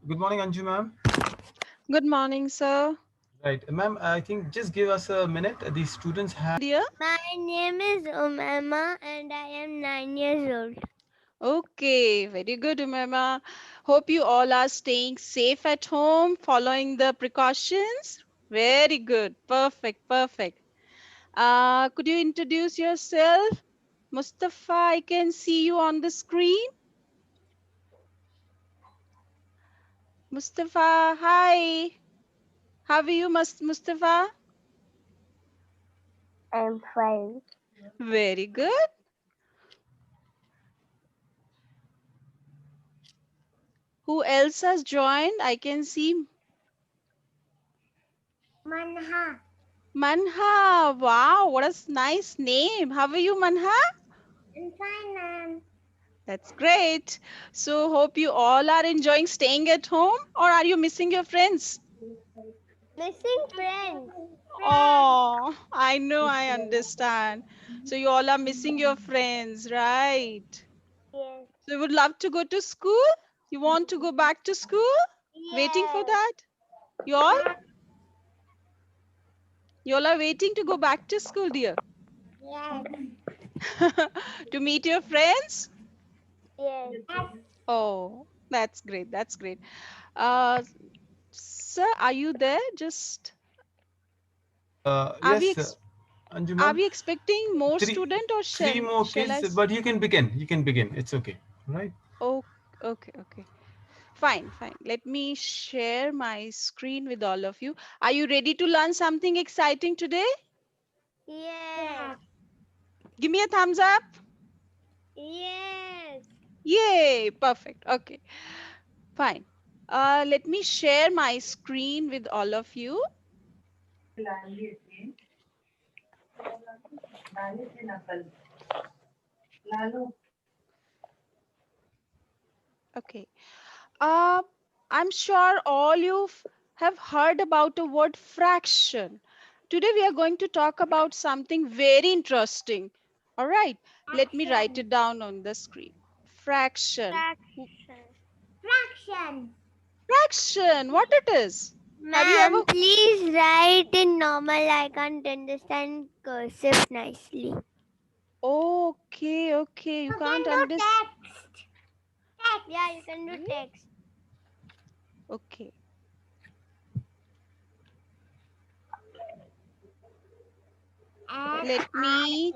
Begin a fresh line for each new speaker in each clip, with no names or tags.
Good morning, Anju ma'am.
Good morning, sir.
Right, ma'am. I think just give us a minute. The students have.
Dear.
My name is Umama and I am 9 years old.
Okay, very good, Umema. Hope you all are staying safe at home, following the precautions. Very good. Perfect, perfect. Could you introduce yourself? Mustafa, I can see you on the screen. Mustafa, hi. How are you, Mustafa?
I'm 5.
Very good. Who else has joined? I can see
Manha.
Manha. Wow, what a nice name. How are you, Manha?
I'm fine, ma'am.
That's great. So, hope you all are enjoying staying at home, or are you missing your friends?
Missing friends.
Oh, I know, I understand. So, you all are missing your friends, right?
Yes.
So, you would love to go to school? You want to go back to school? Waiting for
Yes.
that? You all? You all are waiting to go back to school, dear?
Yes.
To meet your friends?
Yes.
Oh, that's great. That's great. Uh, sir, are you there? Just are we
Yes,
ex
Anju
are
ma'am.
we expecting more
Three,
student or
three more
shall I?
kids, but you can begin. You can begin. It's okay, right?
Oh, okay, okay. Fine, fine. Let me share my screen with all of you. Are you ready to learn something exciting today?
Yes.
Give me a thumbs up.
Yes.
Yay, perfect. Okay, fine. Let me share my screen with all of you. Okay. Uh, I'm sure all you have heard about the word fraction. Today we are going to talk about something very interesting. All right, let me write it
Fraction.
down on the screen. Fraction.
Fraction. Fraction.
Fraction, what it is? Have you
Ma'am,
ever?
please write in normal. I can't understand cursive nicely.
Okay, okay, you
You
can't
can do
understand.
text. Text. Yeah, you can do text.
Okay,
F
let
R
me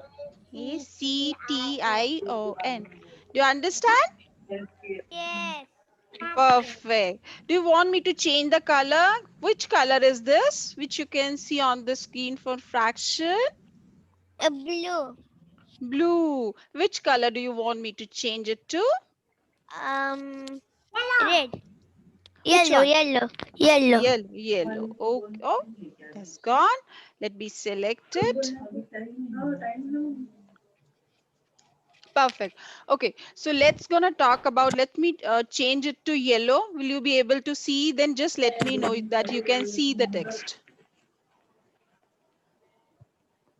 C T
C
I
T
O
I
N.
O N. Do you understand?
Yes. Fraction.
Perfect. Do you want me to change the color? Which color is this? Which you can see on the screen for fraction?
Blue.
Blue. Which color do you want me to change it to?
Um. Red.
Which
Yellow.
one?
Yellow. Yellow.
Yellow. Yellow. Oh, oh, it has gone. Let me select it. Perfect. Okay, so let's gonna talk about, let me change it to yellow. Will you be able to see? Then just let me know that you can see the text.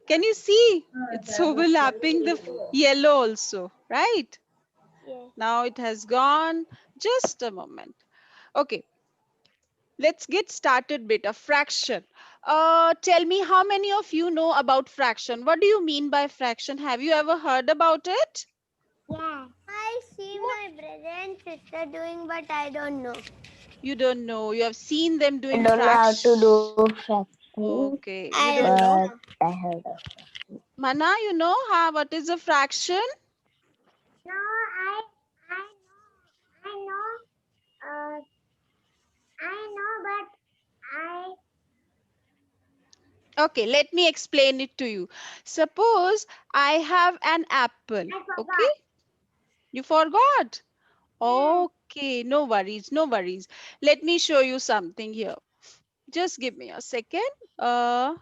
Can you see? It's overlapping the yellow also, right?
Yes.
Now it has gone. Just a moment. Okay, let's get started with a fraction. Tell me, how many of you know about fraction? What do you mean by fraction? Have you ever heard about it?
Yeah. I see my brother and sister doing, but I don't know.
You don't know. You have seen them
I
doing
don't know how to
fraction.
do fraction,
Okay, you
I
don't
don't
know.
know. But I heard of.
Mana, you know how what is a fraction?
No, I know, but I
Okay, let me explain it to you. Suppose I have an apple. Okay,
forgot.
you forgot.
Yes.
Okay, no worries, no worries. Let me show you something here. Just give me a second. Uh,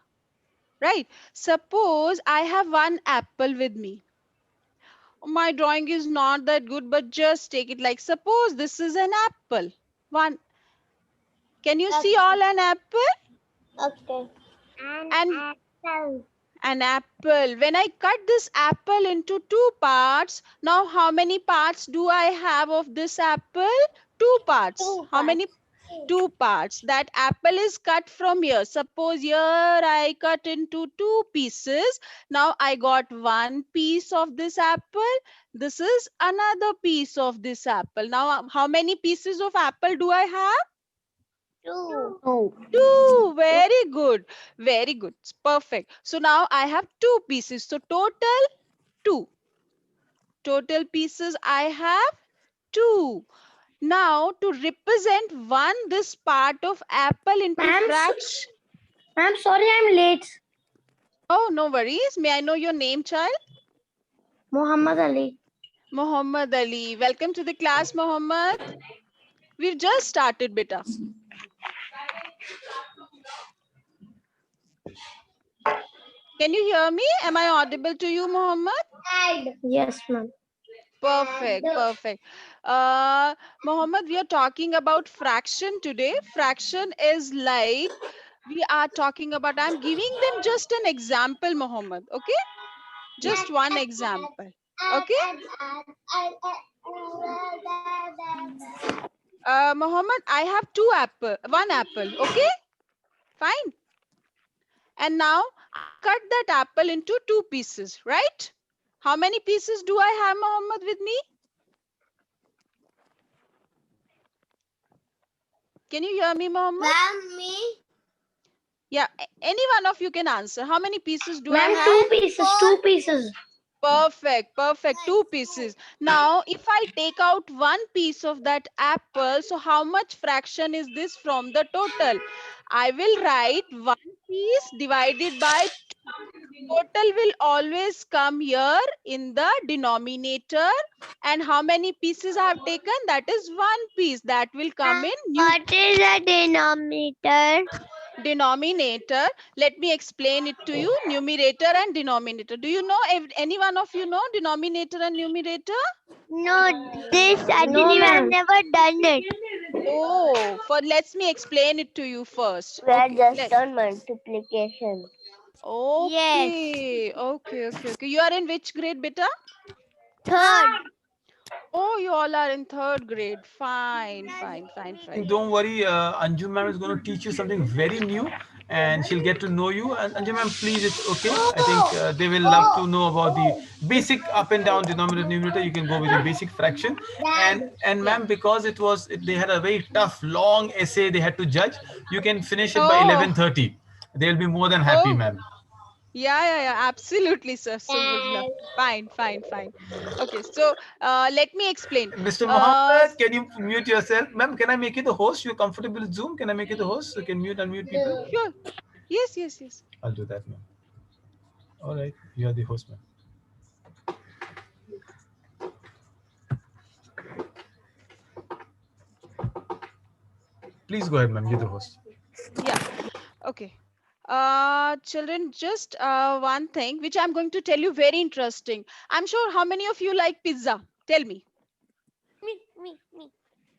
right. Suppose I have one apple with me. My drawing is not that good, but just take it like, suppose this is an apple. One. Can you see
Okay.
all an apple?
Okay. An
And
apple.
an apple. When I cut this apple into two parts, now how many parts do I have of this apple? two parts.
Two
How many?
parts.
Two parts. That apple is cut from here. Suppose here I cut into two pieces. Now I got one piece of this apple. This is another piece of this apple. Now how many pieces of apple do I have?
Two.
Two. Very good. Very good. It's perfect. So now I have two pieces. So total two. Total pieces I have two. Now to represent this part of apple into fraction.
I'm sorry I'm late.
Oh, no worries. May I know your name, child?
Muhammad Ali.
Muhammad Ali. Welcome to the class, Muhammad. We've just started, beta. Can you hear me? Am I audible to you, Muhammad?
Yes, ma'am.
Perfect, perfect. Muhammad, we are talking about fraction today. Fraction is like we are talking about, I'm giving them just an example, Muhammad. Okay? Just one example. Okay? Muhammad, I have one apple. Okay? Fine. And now I cut that apple into two pieces, right? How many pieces do I have, Muhammad, with me? Can you hear me, Muhammad?
Me?
Yeah, any one of you can answer. How many pieces do I
Ma'am,
have?
two pieces.
Perfect, perfect. Two pieces. Now, if I take out one piece of that apple, so how much fraction is this from the total? I will write one piece divided by two. Total will always come here in the denominator. And how many pieces I have taken? That is one piece. That will come in
What is the denominator?
denominator. Let me explain it to you. Numerator and denominator. Do you know, if any one of you know denominator and numerator?
No, this actually I've never done it.
Oh, let me explain it to you first.
We are
Okay.
just on multiplication.
Okay. Okay. You are in which grade, beta?
Third.
Oh, you all are in third grade. Fine.
Don't worry, Anju ma'am is going to teach you something very new and she'll get to know you. And Anju ma'am, please, it's okay. I think they will love to know about the basic up and down denominator numerator. You can go with the basic fraction. And
Yeah.
ma'am, because they had a very tough, long essay they had to judge, you can finish it by
Oh,
11:30. They'll be more than happy,
oh,
ma'am.
yeah. Absolutely, sir. So would love. Fine. Okay, so let me explain.
Mr.
Uh,
Mohammed, can you mute yourself? Ma'am, can I make you the host? You're comfortable with Zoom? Can I make you the host so you can mute, unmute people?
sure. Yes.
I'll do that, ma'am. All right, you are the host, ma'am. Please go ahead, ma'am. You're the host.
Yeah. Okay. Children, just one thing which I'm going to tell you, very interesting. I'm sure how many of you like pizza? Tell me.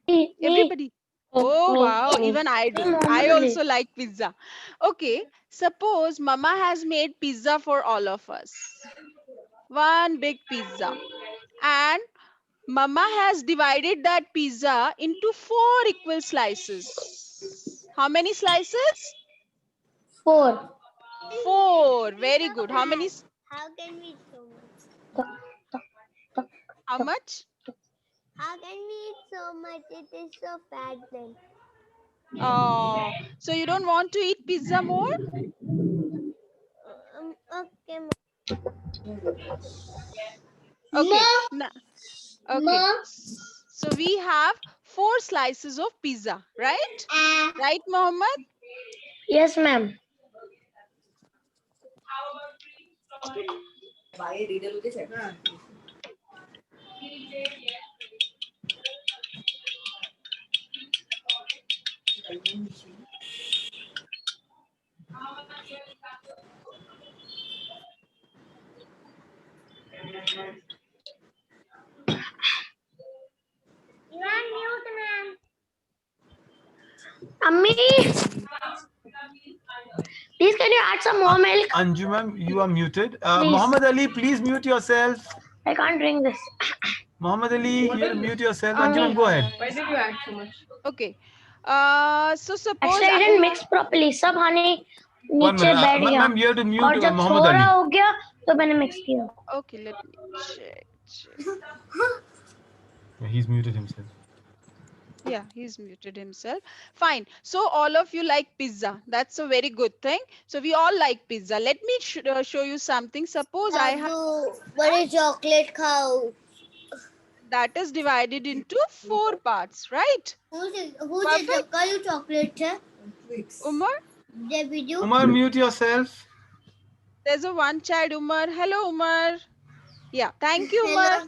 Me.
Everybody. Oh, wow.
Me.
Even I do. I also like pizza. Okay. Suppose Mama has made pizza for all of us. One big pizza. And Mama has divided that pizza into 4 equal slices. How many slices?
4.
4. Very good. How many?
How can we eat so much?
How much?
How can we eat so much? It is so fat then.
Oh, so you don't want to eat pizza more?
Okay.
Okay. Okay. So we have 4 slices of pizza, right? Right, Mohammed?
Yes, ma'am. You are mute, ma'am. Ammi, please can you add some more milk?
Anju ma'am, you are muted.
Please.
Muhammad Ali, please mute yourself.
I can't drink this.
Muhammad Ali, you have to mute yourself. Anjuman, go ahead.
Why did you add so much?
Okay. So suppose
Actually, I didn't mix properly. सब honey
One
नीचे
minute.
बैठ गया
Ma'am, you have to mute
और जब
Muhammad
थोड़ा
Ali.
हो गया तो मैंने mix किया.
okay, let me check.
He's muted himself.
Yeah, he's muted himself. Fine. So all of you like pizza. That's a very good thing. So we all like pizza. Let me show you something. Suppose I have
what is chocolate cow?
that is divided into 4 parts, right?
Who's
Perfect.
the color chocolate?
Umar,
The video.
Umar, mute yourself.
there's a one child, Umar. Hello, Umar. Yeah, thank you, Umar.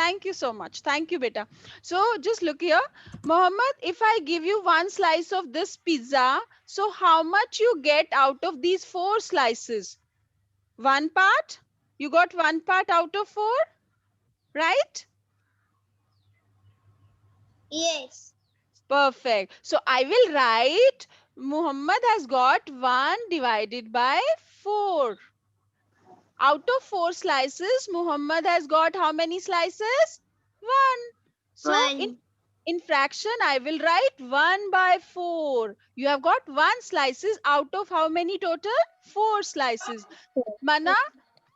Thank you so much. Thank you, beta. So just look here. Mohammed, if I give you one slice of this pizza, so how much you get out of these 4 slices? 1 part? You got 1 part out of 4? Right?
Yes.
Perfect. So I will write Muhammad has got 1 divided by 4. Out of 4 slices, Muhammad has got how many slices? 1. So in fraction, I will write 1 by 4. You have got 1 slices out of how many total? 4 slices. Mana,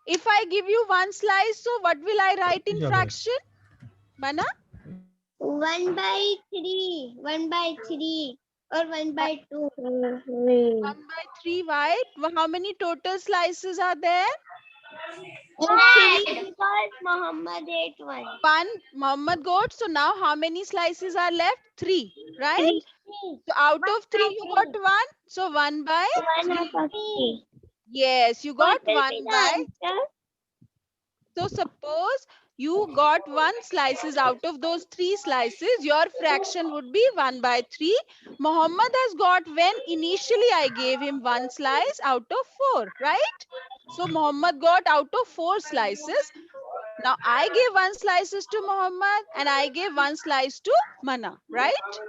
if I give you 1 slice, so what will I write in fraction? Mana?
1 by 3. 1 by 3. Or 1 by 2.
1 by 3, right? How many total slices are there?
3 because Muhammad ate 1.
1 Muhammad got. So now how many slices are left? 3, right? So out of 3 you got 1. So 1 by
3.
yes, you got 1 by. So suppose you got 1 slices out of those 3 slices, your fraction would be 1 by 3. Muhammad has got when initially I gave him 1 slice out of 4, right? So Muhammad got out of 4 slices. Now I gave 1 slices to Muhammad and I gave 1 slice to Mana, right?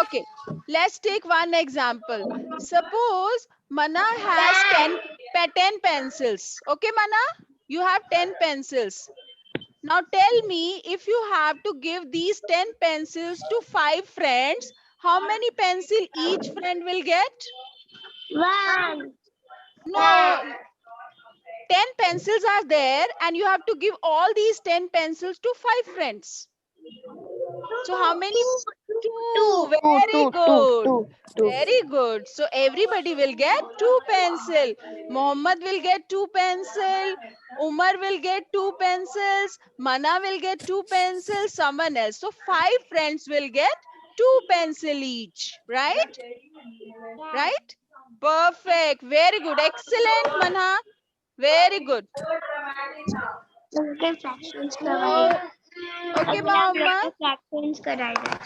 Okay, let's take one example. Suppose Mana has 10 pencils. Okay, Mana, you have 10 pencils. Now tell me, if you have to give these 10 pencils to 5 friends, how many pencil each friend will get?
1.
No, 10 pencils are there and you have to give all these 10 pencils to 5 friends. So how many? 2. Very good. Very good. So everybody will get 2 pencil. Muhammad will get 2 pencil. Umar will get 2 pencils. Mana will get 2 pencils. Someone else. So 5 friends will get 2 pencil each. Right? Right? Perfect. Very good. Excellent, Mana. Very good.
Okay, fractions
Oh, okay, Muhammad.
fractions कराएगा.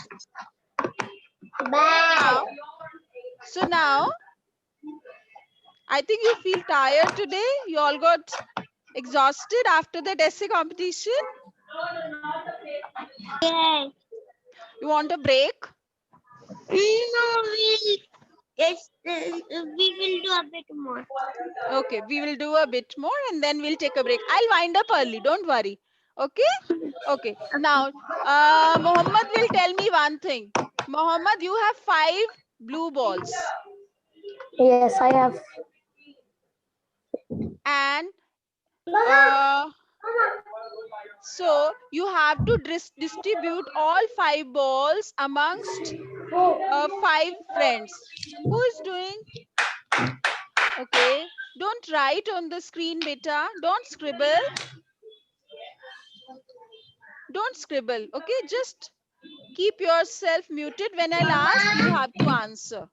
Now, so now, I think you feel tired today. You all got exhausted after the essay competition.
Yes.
You want a break?
No, yes, we will do a bit more.
Okay, we will do a bit more and then we'll take a break. I'll wind up early. Don't worry. Okay? Okay. Now, Mohammed will tell me one thing. Mohammed, you have 5 blue balls.
Yes, I have.
And so you have to distribute all 5 balls amongst 5 friends. Who is doing? Okay. Don't write on the screen, beta. Don't scribble. Don't scribble. Okay. Just keep yourself muted. When I'll ask, you have to answer.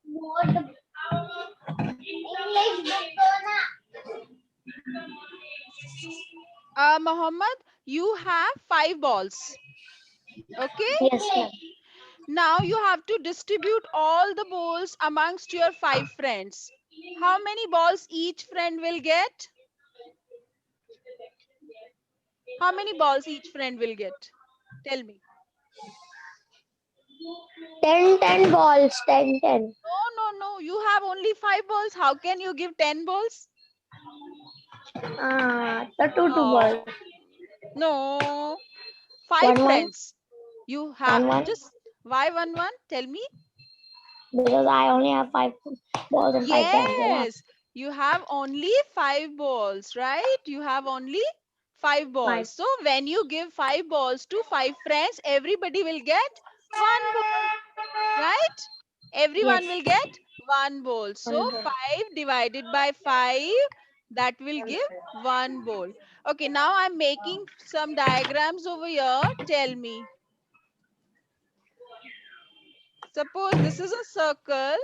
Mohammed, you have 5 balls. Okay.
Yes, ma'am.
Now you have to distribute all the balls amongst your 5 friends. How many balls each friend will get? How many balls each friend will get? Tell me.
10 balls. 10.
No. You have only 5 balls. How can you give 10 balls?
The two
Oh,
balls.
no. Five
1-1.
friends. You have
1-1.
just why 1-1? Tell me.
Because I only have 5 balls and 5 pens.
Yes, you have only 5 balls, right? You have only 5 balls.
5.
So when you give 5 balls to 5 friends, everybody will get 1 ball, right?
Yes.
Everyone will get 1 ball. So
1 ball.
5 divided by 5, that will give 1 ball. Okay, now I'm making some diagrams over here. Tell me. Suppose this is a circle.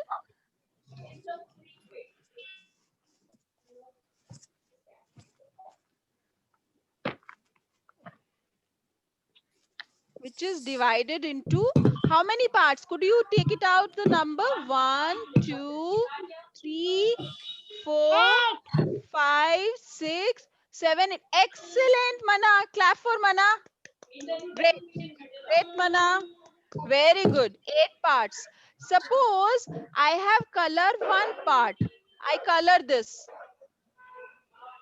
Which is divided into how many parts? Could you take it out the number? 1, 2, 3, 4, 5, 6, 7. Excellent, Mana. Clap for Mana. Great, great, Mana. Very good. 8 parts. Suppose I have color one part. I color this.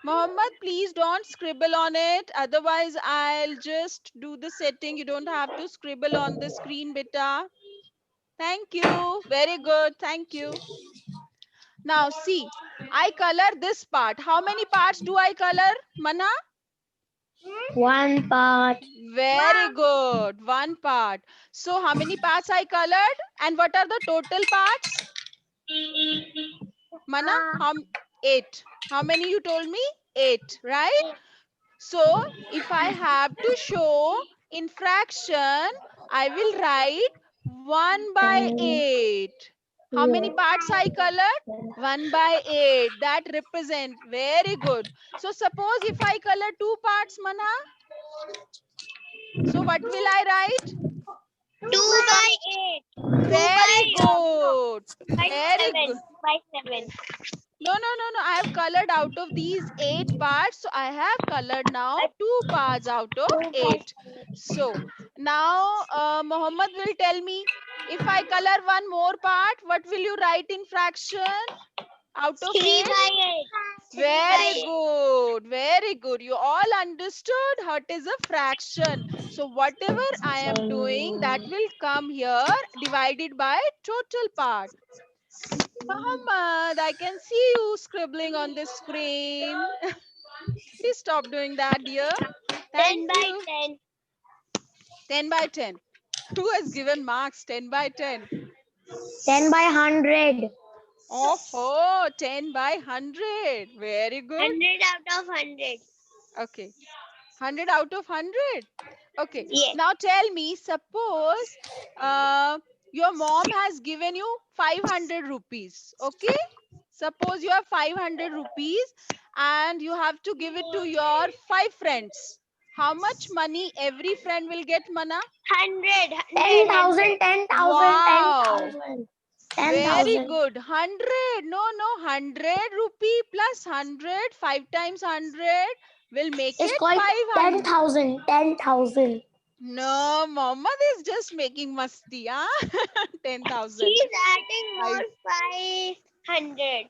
Mohammed, please don't scribble on it. Otherwise, I'll just do the setting. You don't have to scribble on the screen, beta. Thank you. Very good. Thank you. Now, see, I color this part. How many parts do I color, Mana?
1 part.
Very good. 1 part. So, how many parts I colored? And what are the total parts? Mana, 8. How many you told me? 8, right? So, if I have to show in fraction, I will write 1 by 8. How many parts I colored? 1 by 8. That represent. Very good. So, suppose if I color 2 parts, Mana. So, what will I write?
2 by 8. 2
Very
by
good.
by
Very
7.
good.
By 7.
No. I have colored out of these 8 parts. So I have colored now 2 parts out of 8. So now Mohammed will tell me, if I color one more part, what will you write in fraction out of
3
8?
by 8.
Very good. Very good. You all understood what is a fraction. So whatever I am doing, that will come here divided by total part. Muhammad, I can see you scribbling on the screen. Please stop doing that, dear.
10
Thank
by
you.
10.
10 by 10. Who has given marks 10 by 10?
10 by 100.
Oh, 10 by 100. Very good.
100 out of 100.
Okay. 100 out of 100. Okay.
Yes.
Now tell me, suppose your mom has given you 500 rupees. Okay. Suppose you have 500 rupees and you have to give it to your 5 friends. How much money every friend will get, Mana?
100.
10,000. 10,000.
Wow.
10,000.
Very
10,000.
good. 100. No. 100 rupee plus 100. 5 times 100 will make
It's
it
called
500.
10,000. 10,000.
No, Mohammed is just making masti, huh? 10,000.
He's adding more 500.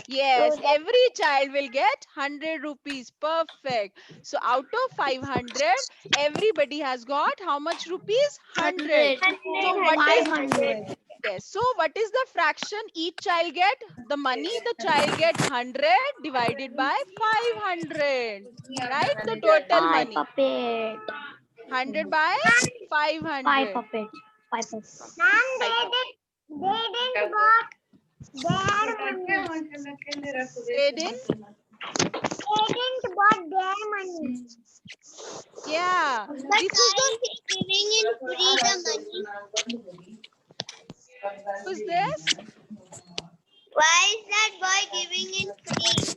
Yes,
So that-
every child will get 100 rupees. Perfect. So out of 500, everybody has got how much rupees? 100.
100.
So what is
500.
yes? So what is the fraction each child get? The money the child get 100 divided by 500. Right? The total
5
money.
puppet.
100 by
5
500.
puppet. 5 puppet.
Ma'am, they didn't bought their money.
They didn't?
They didn't bought their money.
Yeah.
But
This is
why
the
is he giving in free the money?
who's this?
Why is that boy giving in free?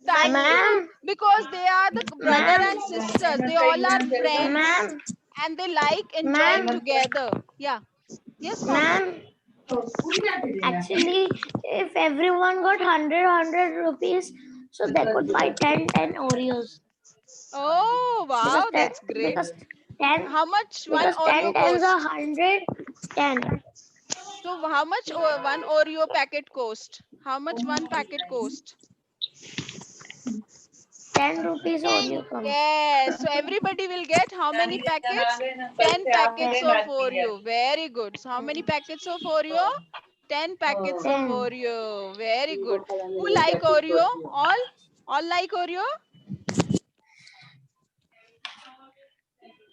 Thank you.
Ma'am.
Because they are the brother and sisters. They all are friends
Ma'am.
and they like enjoying
Ma'am.
together. Yeah. Yes, Mohammed.
Ma'am. Actually, if everyone got 100 rupees, so they could buy 10 Oreos.
Oh, wow. That's great.
Because 10,
How much one
because 10
Oreo
tens are
cost?
100, 10.
So how much one Oreo packet cost? How much one packet cost?
10 rupees Oreo comes.
Yes. So everybody will get how many packets? 10 packets of Oreo. Very good. So how many packets of Oreo? 10 packets of
10.
Oreo. Very good. Who like Oreo? All? All like Oreo?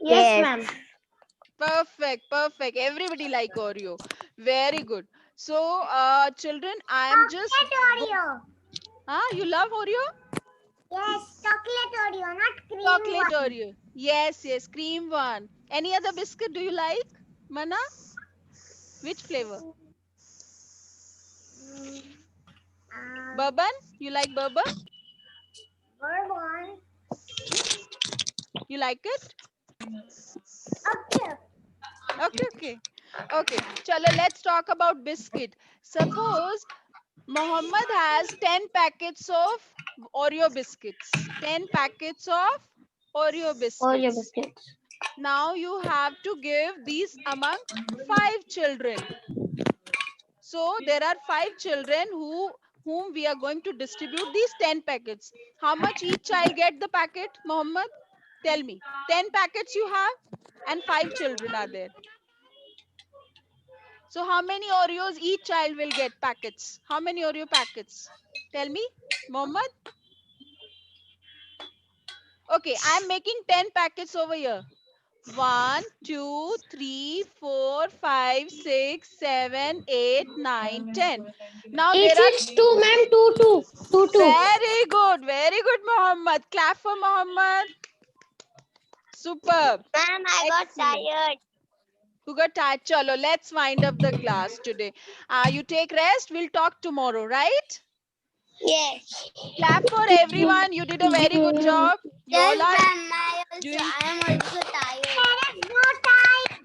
Yes, ma'am.
Perfect. Perfect. Everybody like Oreo. Very good. So, children, I am just.
Oreo.
You love Oreo?
Yes, chocolate Oreo, not cream
Chocolate
one.
Oreo. Yes, yes. Cream one. Any other biscuit do you like? Mana? Which flavor? Bourbon? You like bourbon?
Bourbon.
You like it?
Okay.
Okay, okay. Okay. Chalo, let's talk about biscuit. Suppose Mohammed has 10 packets of Oreo biscuits. 10 packets of Oreo
Oreo
biscuits.
biscuits.
Now you have to give these among 5 children. So there are 5 children whom we are going to distribute these 10 packets. How much each child get the packet, Mohammed? Tell me. 10 packets you have and 5 children are there. So how many Oreos each child will get packets? How many Oreo packets? Tell me, Mohammed. Okay, I am making 10 packets over here. 1, 2, 3, 4, 5, 6, 7, 8, 9, 10. Now there
Each
are
is 2, ma'am. 2, 2. 2, 2.
very good, Mohammed. Clap for Mohammed. Superb.
Ma'am, I got
Excellent.
tired.
You got tired. Chalo, let's wind up the class today. You take rest. We'll talk tomorrow, right?
Yes.
Clap for everyone. You did a very good job. You
Yes,
all are
ma'am.
doing.
I am also tired. There is no time.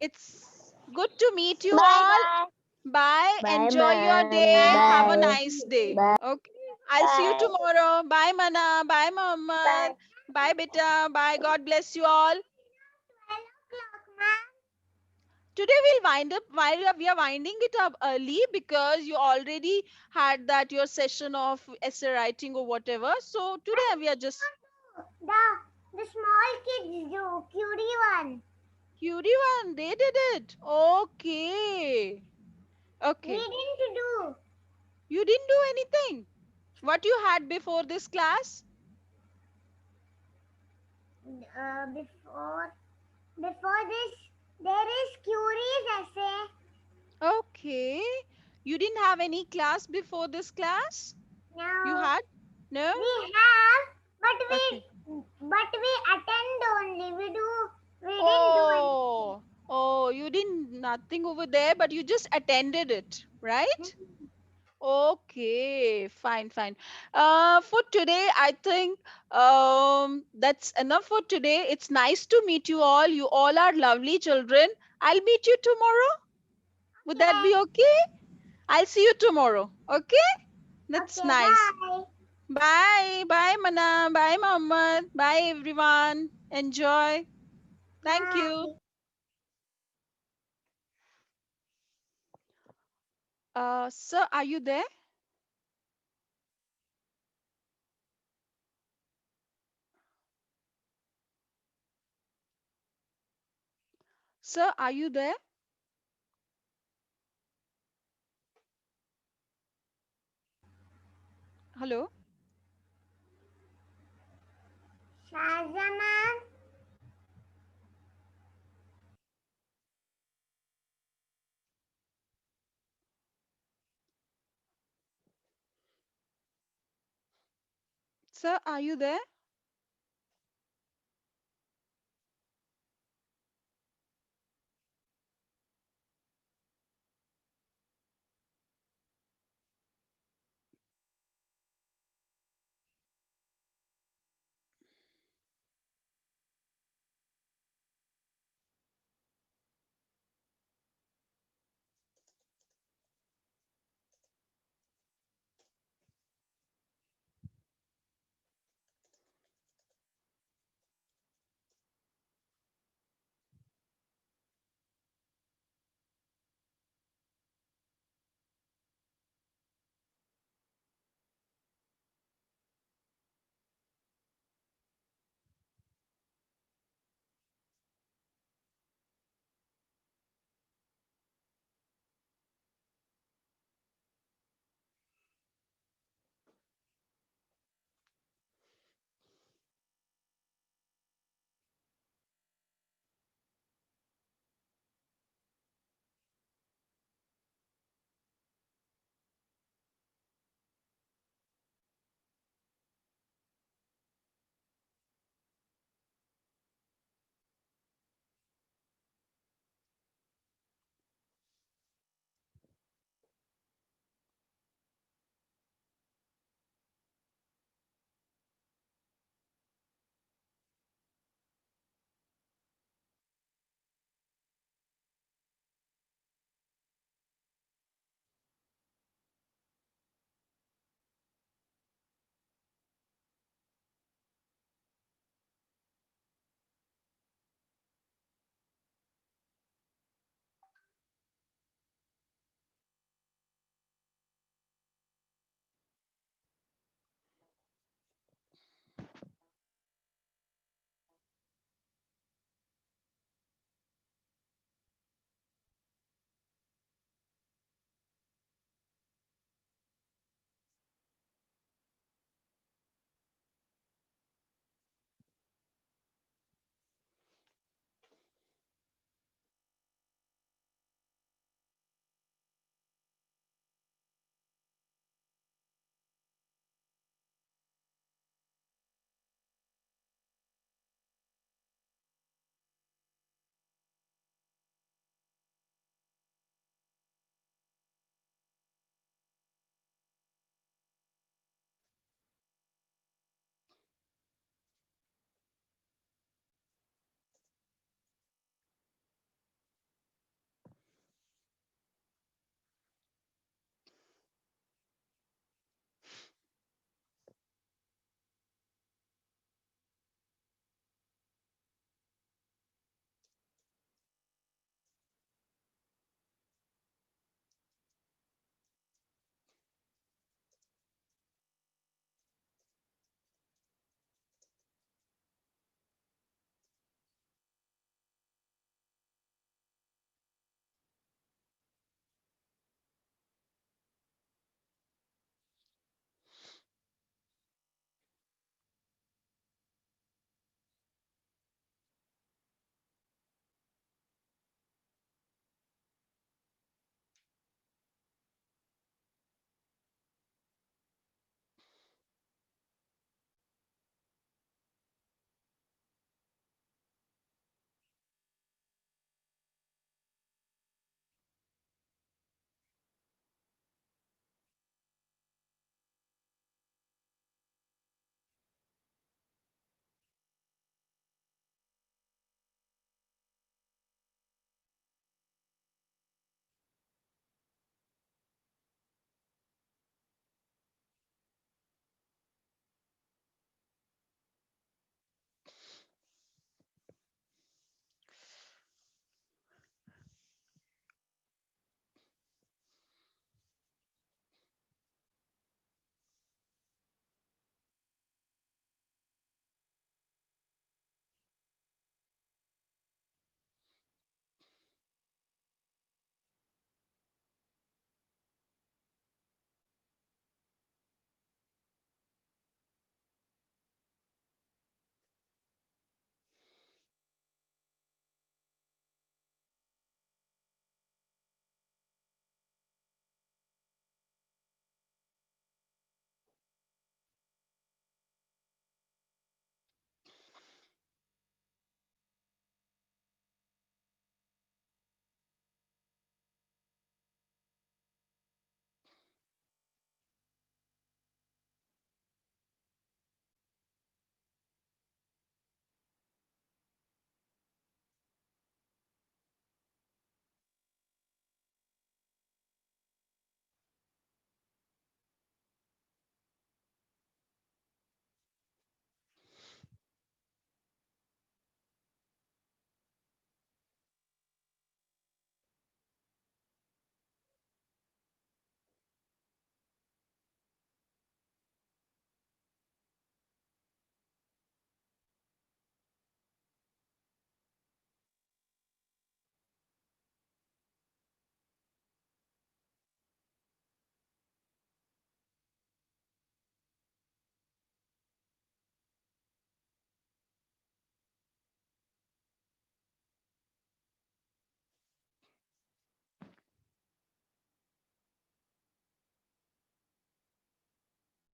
It's good to meet you
Bye
all.
bye.
Bye.
Bye,
Enjoy your
ma'am.
day. Have a
Bye.
nice day.
Bye.
Okay. I'll see you
Bye.
tomorrow. Bye, Mana. Bye, Mohammed.
Bye.
Bye, Beta. Bye. God bless you all.
12 o'clock, ma'am.
Today we'll wind up while we are winding it up early because you already had that your session of essay writing or whatever. So today we are just
The small kids do cutie one.
Curie one. They did it. Okay.
We
Okay.
didn't do.
You didn't do anything. What you had before this class?
Before this, there is Curie's essay.
Okay. You didn't have any class before this class? You
No,
had? No?
we have,
Okay.
but we attend only. We didn't do anything.
Oh, you didn't nothing over there, but you just attended it, right? Okay, fine, fine. For today, I think that's enough for today. It's nice to meet you all. You all are lovely children. I'll meet you tomorrow. Would that be okay? I'll see you tomorrow. Okay? That's
Okay,
nice.
bye.
Bye. Bye, Mana. Bye, Muhammad. Bye, everyone. Enjoy. Thank you.
Bye.
Sir, are you there? Sir, are you there? Hello?
Shazia, ma'am.
Sir, are you there?